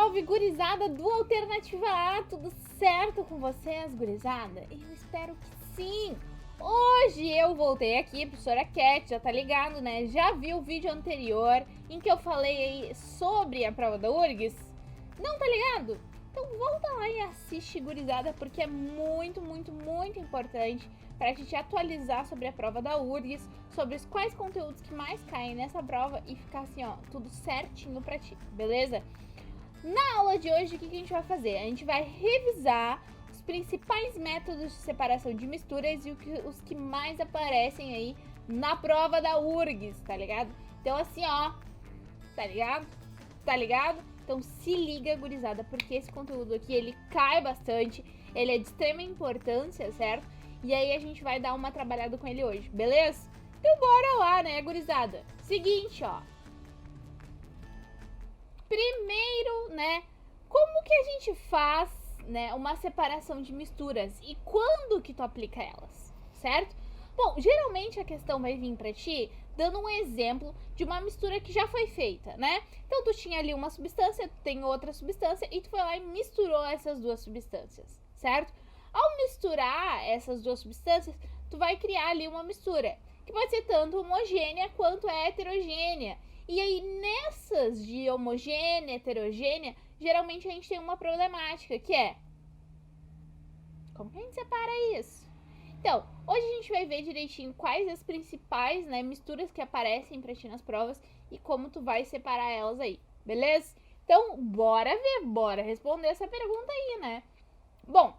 salve, gurizada do Alternativa A, tudo certo com vocês, gurizada? Eu espero que sim! Hoje eu voltei aqui, professora Cat, já tá ligado, né? Já viu o vídeo anterior em que eu falei aí sobre a prova da URGS? Não tá ligado? Então volta lá e assiste, gurizada, porque é muito importante pra gente atualizar sobre a prova da URGS, sobre os quais conteúdos que mais caem nessa prova e ficar assim, ó, tudo certinho pra ti, beleza? Na aula de hoje, o que a gente vai fazer? A gente vai revisar os principais métodos de separação de misturas e os que mais aparecem aí na prova da URGS, tá ligado? Então assim, ó, tá ligado? Tá ligado? Então se liga, gurizada, porque esse conteúdo aqui, ele cai bastante, ele é de extrema importância, certo? E aí a gente vai dar uma trabalhada com ele hoje, beleza? Então bora lá, né, gurizada? Seguinte, ó. Primeiro, né, como que a gente faz, né, uma separação de misturas e quando que tu aplica elas, certo? Bom, geralmente a questão vai vir pra ti dando um exemplo de uma mistura que já foi feita, né? Então tu tinha ali uma substância, tu tem outra substância e tu foi lá e misturou essas duas substâncias, certo? Ao misturar essas duas substâncias, tu vai criar ali uma mistura que pode ser tanto homogênea quanto heterogênea. E aí, nessas de homogênea, heterogênea, geralmente a gente tem uma problemática, que é... como que a gente separa isso? Então, hoje a gente vai ver direitinho quais as principais, né, misturas que aparecem pra ti nas provas e como tu vai separar elas aí, beleza? Então, bora ver, bora responder essa pergunta aí, né? Bom,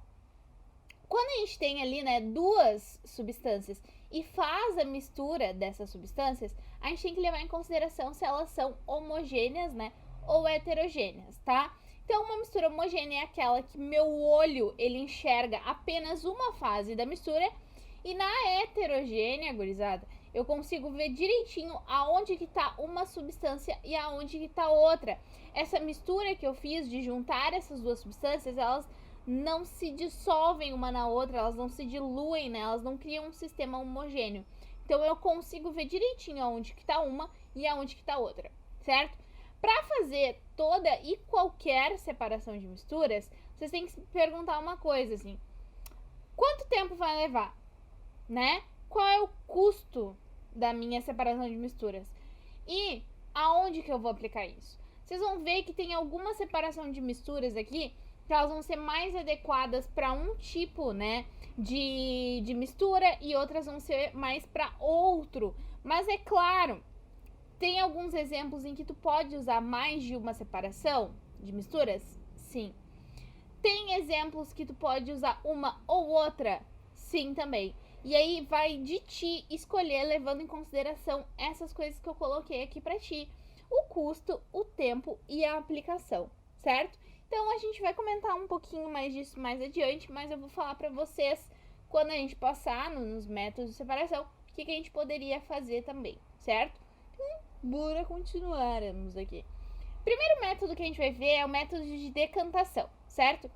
quando a gente tem ali, né, duas substâncias e faz a mistura dessas substâncias, a gente tem que levar em consideração se elas são homogêneas, né, ou heterogêneas, tá? Então, uma mistura homogênea é aquela que meu olho, ele enxerga apenas uma fase da mistura, e na heterogênea, gurizada, eu consigo ver direitinho aonde que tá uma substância e aonde que tá outra. Essa mistura que eu fiz de juntar essas duas substâncias, elas não se dissolvem uma na outra, elas não se diluem, né? Elas não criam um sistema homogêneo. Então eu consigo ver direitinho aonde que tá uma e aonde que tá outra, certo? Para fazer toda e qualquer separação de misturas, vocês têm que se perguntar uma coisa assim: quanto tempo vai levar, né? Qual é o custo da minha separação de misturas? E aonde que eu vou aplicar isso? Vocês vão ver que tem alguma separação de misturas aqui que elas vão ser mais adequadas para um tipo, né, de mistura e outras vão ser mais para outro. Mas é claro, tem alguns exemplos em que tu pode usar mais de uma separação de misturas? Sim. Tem exemplos que tu pode usar uma ou outra? Sim, também. E aí vai de ti escolher levando em consideração essas coisas que eu coloquei aqui para ti: o custo, o tempo e a aplicação, certo? Então a gente vai comentar um pouquinho mais disso mais adiante, mas eu vou falar para vocês quando a gente passar nos métodos de separação o que a gente poderia fazer também, certo? Bora continuarmos aqui. Primeiro método que a gente vai ver é o método de decantação, certo?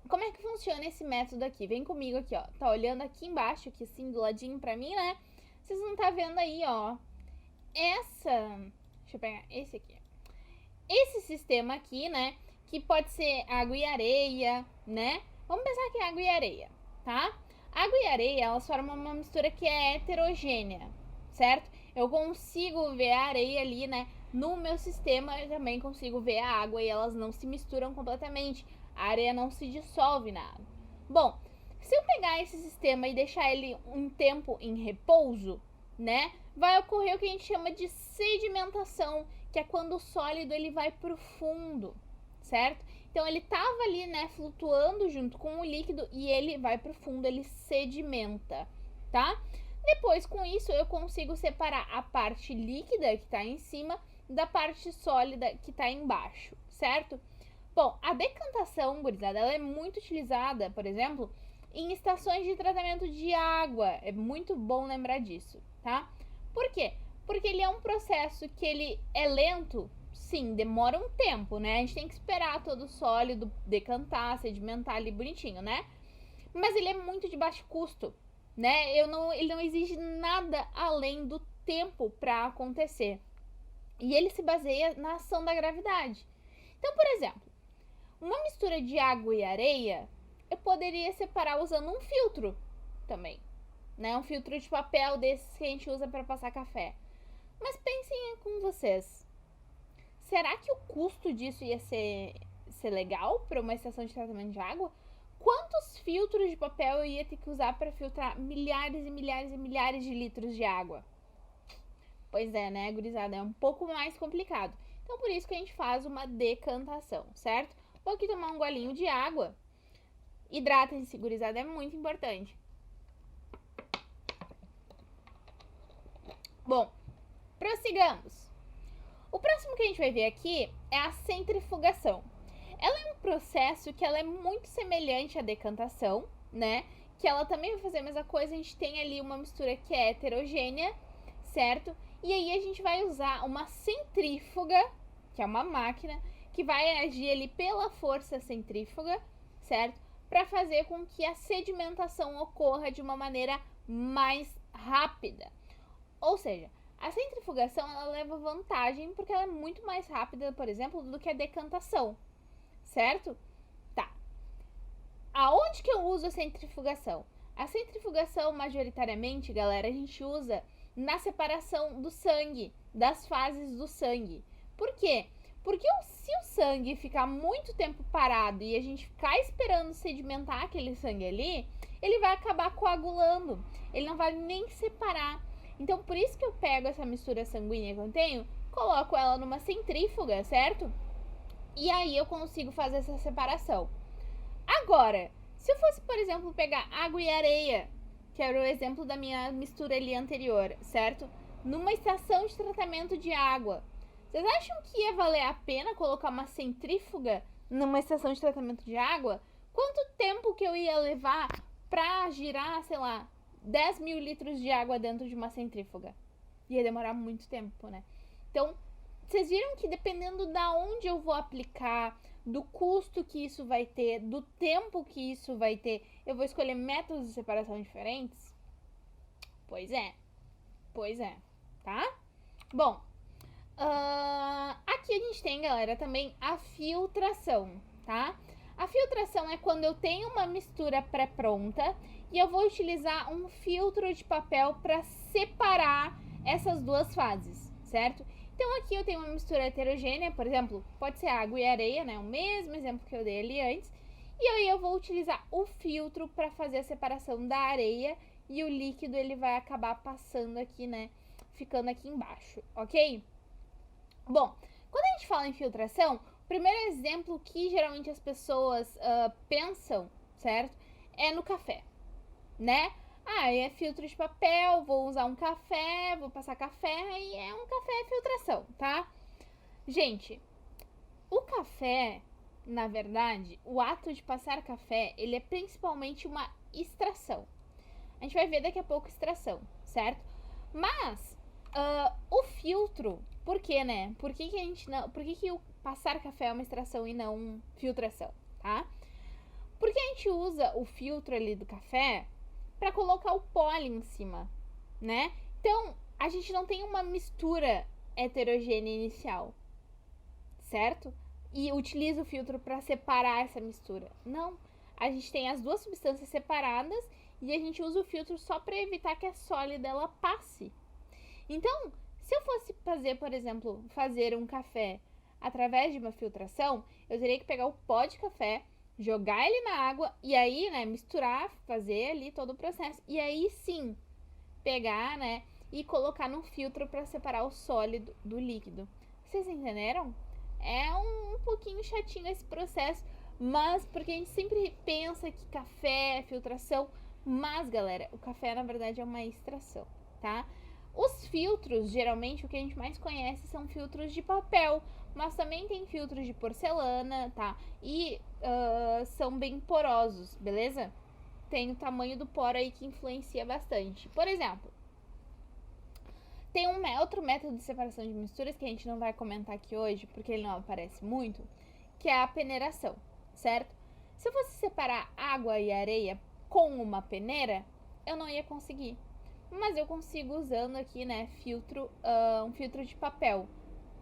Como é que funciona esse método aqui? Vem comigo aqui, ó. Tá olhando aqui embaixo, aqui assim, do ladinho pra mim, né? Vocês não tá vendo aí, ó. Deixa eu pegar esse aqui. Esse sistema aqui, né? Que pode ser água e areia, né? Vamos pensar que é água e areia, tá? Água e areia, elas formam uma mistura que é heterogênea, certo? Eu consigo ver a areia ali, né? No meu sistema, eu também consigo ver a água e elas não se misturam completamente. A areia não se dissolve na água. Bom, se eu pegar esse sistema e deixar ele um tempo em repouso, né? Vai ocorrer o que a gente chama de sedimentação, que é quando o sólido ele vai pro fundo, certo? Então ele tava ali, né, flutuando junto com o líquido e ele vai pro fundo, ele sedimenta, tá? Depois, com isso, eu consigo separar a parte líquida que tá em cima da parte sólida que tá embaixo, certo? Bom, a decantação, gurizada, ela é muito utilizada, por exemplo, em estações de tratamento de água. É muito bom lembrar disso, tá? Por quê? Porque ele é um processo que ele é lento. Sim, demora um tempo, né? A gente tem que esperar todo o sólido decantar, sedimentar ali bonitinho, né? Mas ele é muito de baixo custo, né? Ele não exige nada além do tempo para acontecer. E ele se baseia na ação da gravidade. Então, por exemplo, Uma mistura de água e areia, eu poderia separar usando um filtro também, né? Um filtro de papel desses que a gente usa para passar café. Mas pensem com vocês, será que o custo disso ia ser legal para uma estação de tratamento de água? Quantos filtros de papel eu ia ter que usar para filtrar milhares e milhares e milhares de litros de água? Pois é, né, gurizada? É um pouco mais complicado. Então, por isso que a gente faz uma decantação, certo? Vou aqui tomar um golinho de água. Hidratem-se, gurizada, é muito importante. Bom, prossigamos. O próximo que a gente vai ver aqui é a centrifugação. Ela é um processo que ela é muito semelhante à decantação, né? Que ela também vai fazer a mesma coisa, a gente tem ali uma mistura que é heterogênea, certo? E aí a gente vai usar uma centrífuga, que é uma máquina, que vai agir ali pela força centrífuga, certo? Para fazer com que a sedimentação ocorra de uma maneira mais rápida. Ou seja, a centrifugação ela leva vantagem porque ela é muito mais rápida, por exemplo, do que a decantação, certo? Tá. Aonde que eu uso a centrifugação? A centrifugação, majoritariamente, galera, a gente usa na separação do sangue, das fases do sangue. Por quê? Porque se o sangue ficar muito tempo parado e a gente ficar esperando sedimentar aquele sangue ali, ele vai acabar coagulando. Ele não vai nem separar. Então, por isso que eu pego essa mistura sanguínea que eu tenho, coloco ela numa centrífuga, certo? E aí eu consigo fazer essa separação. Agora, se eu fosse, por exemplo, pegar água e areia, que era o exemplo da minha mistura ali anterior, certo? Numa estação de tratamento de água, vocês acham que ia valer a pena colocar uma centrífuga numa estação de tratamento de água? Quanto tempo que eu ia levar pra girar, sei lá, 10 mil litros de água dentro de uma centrífuga? Ia demorar muito tempo, né? Então, vocês viram que dependendo da onde eu vou aplicar, do custo que isso vai ter, do tempo que isso vai ter, eu vou escolher métodos de separação diferentes? Pois é, tá? Bom, aqui a gente tem, galera, também a filtração, tá? A filtração é quando eu tenho uma mistura pré-pronta e eu vou utilizar um filtro de papel para separar essas duas fases, certo? Então aqui eu tenho uma mistura heterogênea, por exemplo, pode ser água e areia, né? O mesmo exemplo que eu dei ali antes. E aí eu vou utilizar o filtro para fazer a separação da areia e o líquido ele vai acabar passando aqui, né? Ficando aqui embaixo, ok? Bom, quando a gente fala em filtração, o primeiro exemplo que geralmente as pessoas pensam, certo? É no café, né? É filtro de papel, vou usar um café, vou passar café e é um café filtração, tá? Gente, o café, na verdade, o ato de passar café, ele é principalmente uma extração. A gente vai ver daqui a pouco extração, certo? Mas o filtro, por quê, né? Por que a gente não, por que o passar café é uma extração e não filtração, tá? Porque a gente usa o filtro ali do café para colocar o pólen em cima, né? Então, a gente não tem uma mistura heterogênea inicial, certo? E utiliza o filtro para separar essa mistura. Não, a gente tem as duas substâncias separadas e a gente usa o filtro só para evitar que a sólida ela passe. Então, se eu fosse fazer, por exemplo, fazer um café através de uma filtração, eu teria que pegar o pó de café, jogar ele na água e aí, né, misturar, fazer ali todo o processo. E aí sim, pegar, né, e colocar no filtro para separar o sólido do líquido. Vocês entenderam? É um pouquinho chatinho esse processo, mas porque a gente sempre pensa que café é filtração, mas, galera, o café na verdade é uma extração, tá? Os filtros, geralmente, o que a gente mais conhece são filtros de papel, mas também tem filtros de porcelana, tá? E são bem porosos, beleza? Tem o tamanho do poro aí que influencia bastante. Por exemplo, tem outro método de separação de misturas que a gente não vai comentar aqui hoje, porque ele não aparece muito, que é a peneiração, certo? Se eu fosse separar água e areia com uma peneira, eu não ia conseguir. Mas eu consigo usando aqui, né, um filtro de papel.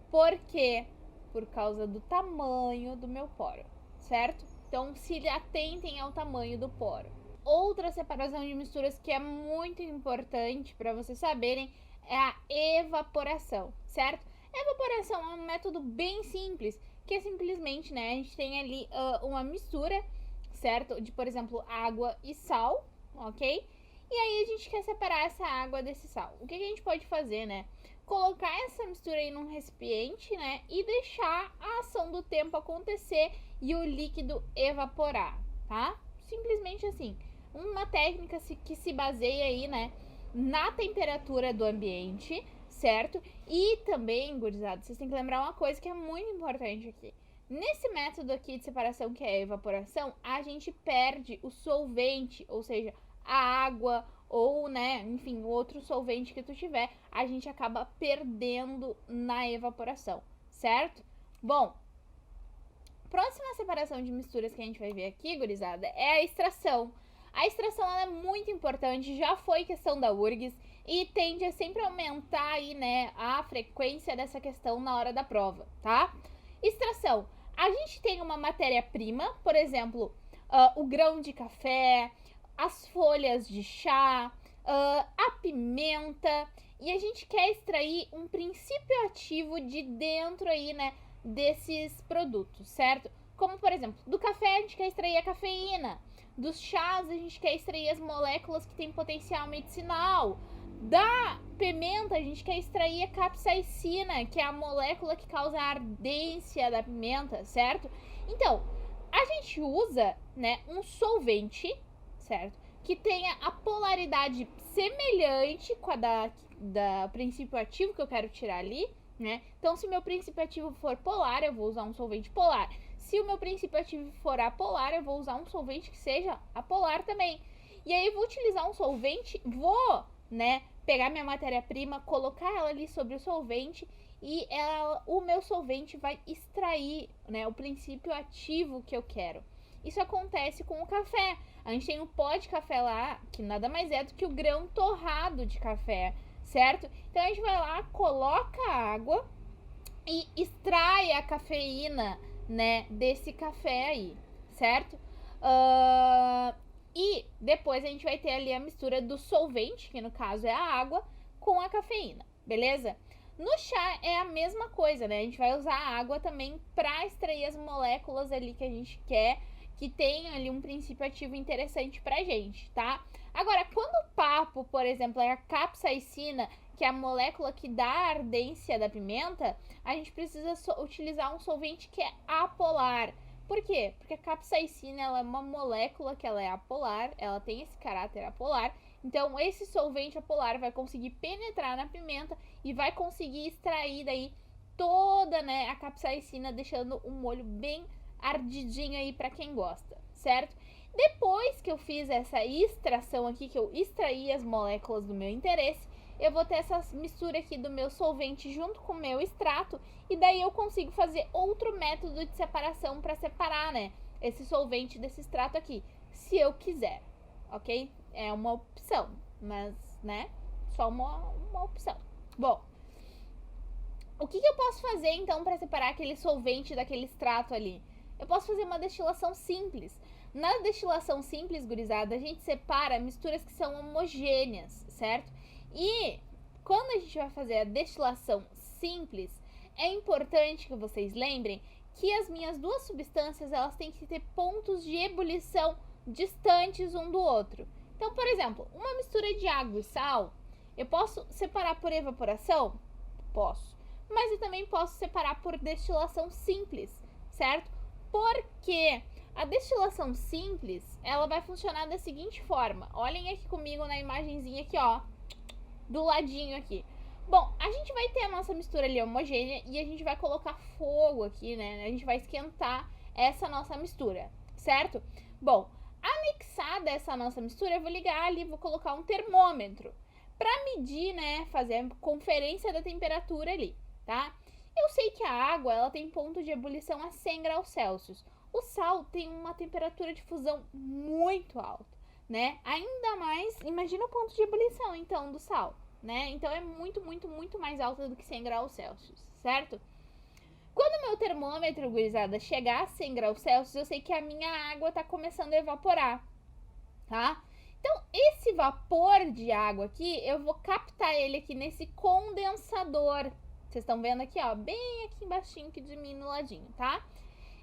Por quê? Por causa do tamanho do meu poro, certo? Então, se atentem ao tamanho do poro. Outra separação de misturas que é muito importante para vocês saberem é a evaporação, certo? Evaporação é um método bem simples, que é simplesmente, né, a gente tem ali uma mistura, certo? De, por exemplo, água e sal, ok? E aí a gente quer separar essa água desse sal. O que a gente pode fazer, né? Colocar essa mistura aí num recipiente, né? E deixar a ação do tempo acontecer e o líquido evaporar, tá? Simplesmente assim. Uma técnica que se baseia aí, né? Na temperatura do ambiente, certo? E também, gurizada, vocês têm que lembrar uma coisa que é muito importante aqui. Nesse método aqui de separação, que é a evaporação, a gente perde o solvente, ou seja, a água ou, né, enfim, outro solvente que tu tiver, a gente acaba perdendo na evaporação, certo? Bom, próxima separação de misturas que a gente vai ver aqui, gurizada, é a extração. A extração ela é muito importante, já foi questão da URGS e tende a sempre aumentar aí, né, a frequência dessa questão na hora da prova, tá? Extração. A gente tem uma matéria-prima, por exemplo, o grão de café, as folhas de chá, a pimenta, e a gente quer extrair um princípio ativo de dentro aí, né, desses produtos, certo? Como, por exemplo, do café a gente quer extrair a cafeína, dos chás a gente quer extrair as moléculas que têm potencial medicinal, da pimenta a gente quer extrair a capsaicina, que é a molécula que causa a ardência da pimenta, certo? Então, a gente usa, né, um solvente, certo? Que tenha a polaridade semelhante com a da princípio ativo que eu quero tirar ali, né? Então, se meu princípio ativo for polar, eu vou usar um solvente polar. Se o meu princípio ativo for apolar, eu vou usar um solvente que seja apolar também. E aí, eu vou utilizar um solvente, vou, né, pegar minha matéria-prima, colocar ela ali sobre o solvente e o meu solvente vai extrair, né, o princípio ativo que eu quero. Isso acontece com o café. A gente tem um pó de café lá, que nada mais é do que o grão torrado de café, certo? Então a gente vai lá, coloca a água e extrai a cafeína, né, desse café aí, certo? E depois a gente vai ter ali a mistura do solvente, que no caso é a água, com a cafeína, beleza? No chá é a mesma coisa, né? A gente vai usar a água também para extrair as moléculas ali que a gente quer, que tenham ali um princípio ativo interessante pra gente, tá? Agora, quando o papo, por exemplo, é a capsaicina, que é a molécula que dá a ardência da pimenta, a gente precisa utilizar um solvente que é apolar. Por quê? Porque a capsaicina ela é uma molécula que ela é apolar, ela tem esse caráter apolar. Então, esse solvente apolar vai conseguir penetrar na pimenta e vai conseguir extrair daí toda, né, a capsaicina, deixando um molho bem ardidinho aí para quem gosta, certo? Depois que eu fiz essa extração aqui, que eu extraí as moléculas do meu interesse, eu vou ter essa mistura aqui do meu solvente junto com o meu extrato e daí eu consigo fazer outro método de separação para separar, né, esse solvente desse extrato aqui, se eu quiser, ok? É uma opção, mas, né, só uma opção. Bom, o que eu posso fazer então para separar aquele solvente daquele extrato ali? Eu posso fazer uma destilação simples. Na destilação simples, gurizada, a gente separa misturas que são homogêneas, certo? E quando a gente vai fazer a destilação simples, é importante que vocês lembrem que as minhas duas substâncias elas têm que ter pontos de ebulição distantes um do outro. Então, por exemplo, uma mistura de água e sal, eu posso separar por evaporação? Posso. Mas eu também posso separar por destilação simples, certo? Porque a destilação simples, ela vai funcionar da seguinte forma. Olhem aqui comigo na imagenzinha aqui, ó, do ladinho aqui. Bom, a gente vai ter a nossa mistura ali homogênea e a gente vai colocar fogo aqui, né? A gente vai esquentar essa nossa mistura, certo? Bom, anexada essa nossa mistura, eu vou ligar ali, vou colocar um termômetro para medir, né, fazer a conferência da temperatura ali, tá? Eu sei que a água, ela tem ponto de ebulição a 100 graus Celsius. O sal tem uma temperatura de fusão muito alta, né? Ainda mais, imagina o ponto de ebulição, então, do sal, né? Então, é muito, muito, muito mais alta do que 100 graus Celsius, certo? Quando o meu termômetro, gurizada, chegar a 100 graus Celsius, eu sei que a minha água tá começando a evaporar, tá? Então, esse vapor de água aqui, eu vou captar ele aqui nesse condensador. Vocês estão vendo aqui, ó, bem aqui embaixinho aqui de mim no ladinho, tá?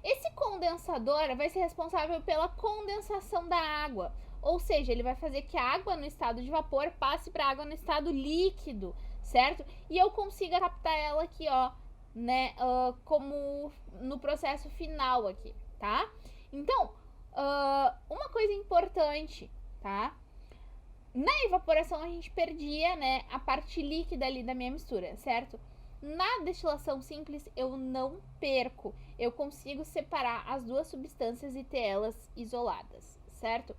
Esse condensador vai ser responsável pela condensação da água. Ou seja, ele vai fazer que a água no estado de vapor passe para a água no estado líquido, certo? E eu consiga captar ela aqui, ó, né, como no processo final aqui, tá? Então, uma coisa importante, tá? Na evaporação a gente perdia, né, a parte líquida ali da minha mistura, certo? Na destilação simples eu não perco, eu consigo separar as duas substâncias e ter elas isoladas, certo?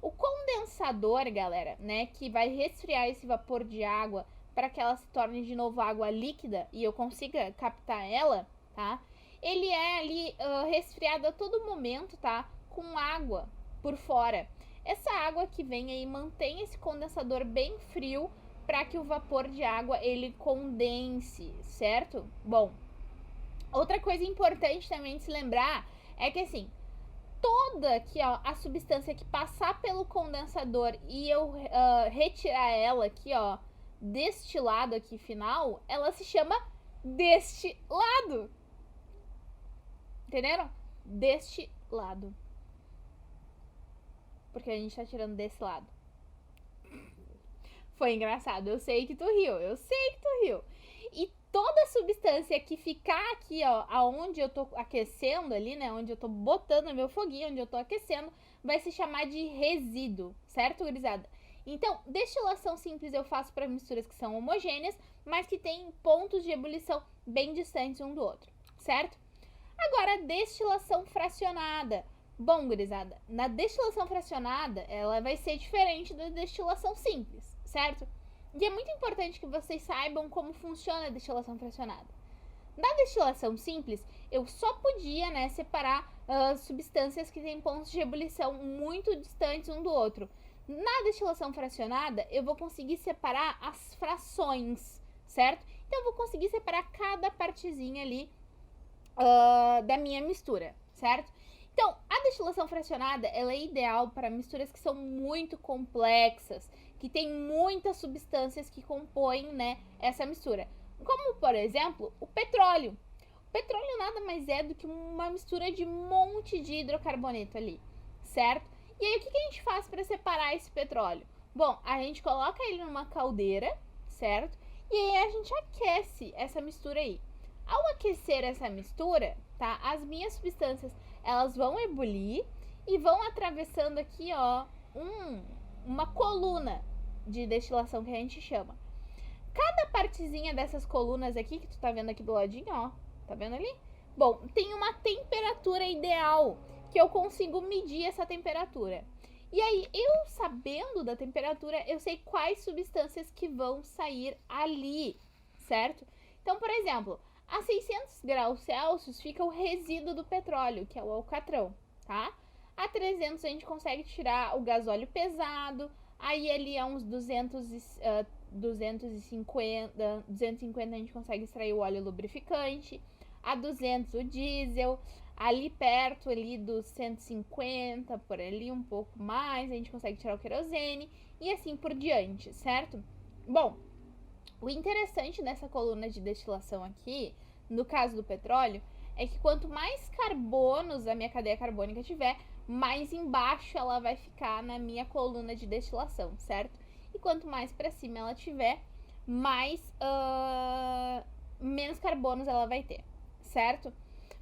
O condensador, galera, né, que vai resfriar esse vapor de água para que ela se torne de novo água líquida e eu consiga captar ela, tá? Ele é ali resfriado a todo momento, tá? Com água por fora. Essa água que vem aí mantém esse condensador bem frio para que o vapor de água ele condense, certo? Bom, outra coisa importante também de se lembrar é que assim, toda aqui, ó, a substância que passar pelo condensador e eu retirar ela aqui, ó, deste lado aqui final, ela se chama deste lado. Entenderam? Deste lado. Porque a gente tá tirando desse lado. Foi engraçado, eu sei que tu riu, E toda substância que ficar aqui, ó, aonde eu tô aquecendo ali, né, onde eu tô botando meu foguinho, onde eu tô aquecendo, vai se chamar de resíduo, certo, gurizada? Então, destilação simples eu faço para misturas que são homogêneas, mas que têm pontos de ebulição bem distantes um do outro, certo? Agora, destilação fracionada. Bom, gurizada, na destilação fracionada, ela vai ser diferente da destilação simples, certo? E é muito importante que vocês saibam como funciona a destilação fracionada. Na destilação simples, eu só podia, né, separar substâncias que têm pontos de ebulição muito distantes um do outro. Na destilação fracionada, eu vou conseguir separar as frações, certo? Então, eu vou conseguir separar cada partezinha ali da minha mistura, certo? Então, a destilação fracionada, ela é ideal para misturas que são muito complexas, que tem muitas substâncias que compõem, né, essa mistura. Como, por exemplo, o petróleo. O petróleo nada mais é do que uma mistura de um monte de hidrocarboneto ali, certo? E aí, o que a gente faz para separar esse petróleo? Bom, a gente coloca ele numa caldeira, certo? E aí a gente aquece essa mistura aí. Ao aquecer essa mistura, tá? As minhas substâncias, elas vão ebulir e vão atravessando aqui, ó, uma coluna de destilação que a gente chama. Cada partezinha dessas colunas aqui, que tu tá vendo aqui do ladinho, ó, tá vendo ali? Bom, tem uma temperatura ideal, que eu consigo medir essa temperatura. E aí, eu sabendo da temperatura, eu sei quais substâncias que vão sair ali, certo? Então, por exemplo, a 600 graus Celsius fica o resíduo do petróleo, que é o alcatrão, tá? A 300 a gente consegue tirar o gasóleo pesado, aí ali a uns 250 a gente consegue extrair o óleo lubrificante, a 200 o diesel, ali perto ali dos 150, por ali um pouco mais, a gente consegue tirar o querosene e assim por diante, certo? Bom, o interessante dessa coluna de destilação aqui, no caso do petróleo, é que quanto mais carbonos a minha cadeia carbônica tiver, mais embaixo ela vai ficar na minha coluna de destilação, certo? E quanto mais para cima ela tiver, menos carbonos ela vai ter, certo?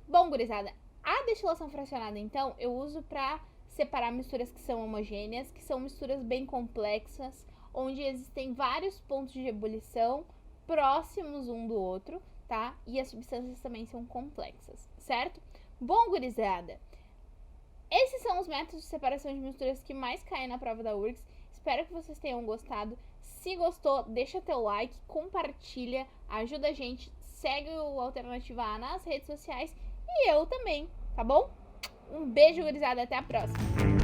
Bom, gurizada, a destilação fracionada, então, eu uso para separar misturas que são homogêneas, que são misturas bem complexas, onde existem vários pontos de ebulição próximos um do outro, tá? E as substâncias também são complexas, certo? Bom, gurizada, esses são os métodos de separação de misturas que mais caem na prova da URGS. Espero que vocês tenham gostado. Se gostou, deixa teu like, compartilha, ajuda a gente, segue o Alternativa A nas redes sociais e eu também, tá bom? Um beijo, gurizada, até a próxima!